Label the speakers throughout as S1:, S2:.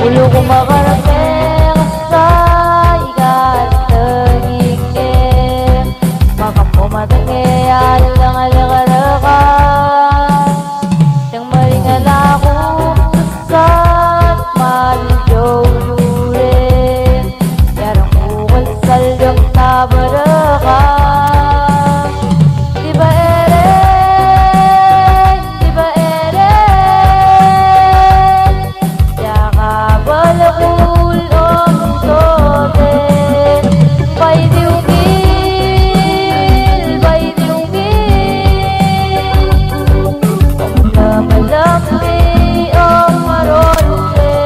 S1: Ulo ko makarapeng sa igatagike Makapo matangi alang alakarakan Yang maringal ako sa malijolure Yarang ukal salyang tabarakan Di ba ere, di ba ere Yaka balakul om sote Bay diungil, bay diungil Om lamalami om marolse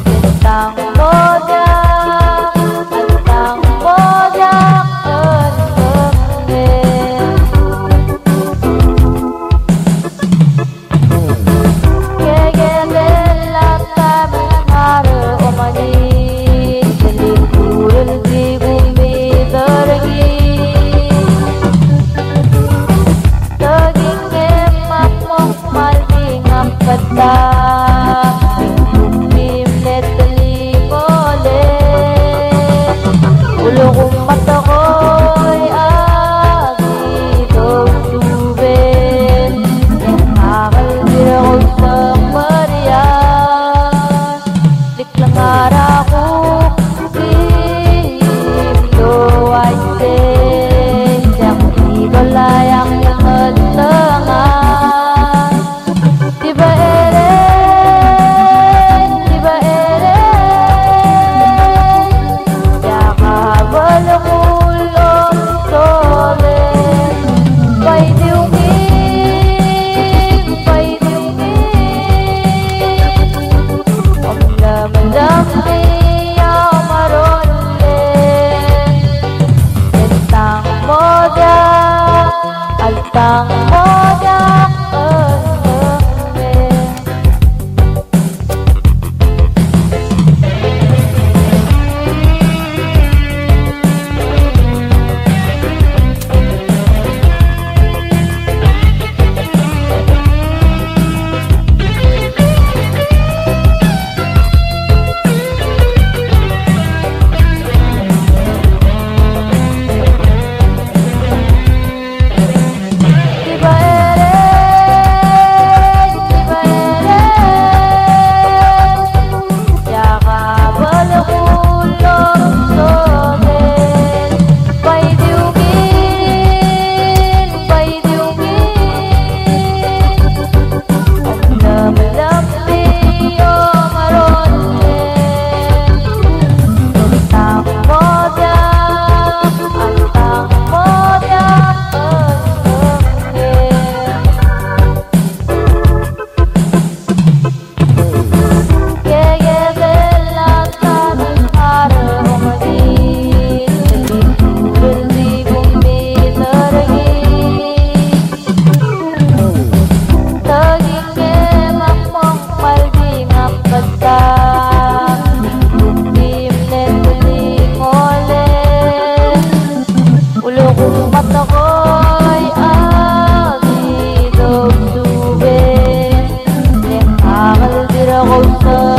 S1: Tentang modak, tentang modak Ulo kong mata ko'y agitong tubig Nakakalbir ako sa marian Liklang ara ko Dito ay sin Yang di ko layang yung halangan Di ba ere? Di ba ere? Balakul om solen Bay diungil, bay diungil Om lamalaki ang marolen Tentang modak, altang modak Ulo kong mata ko'y agitong tubig Nakakalbir ako sa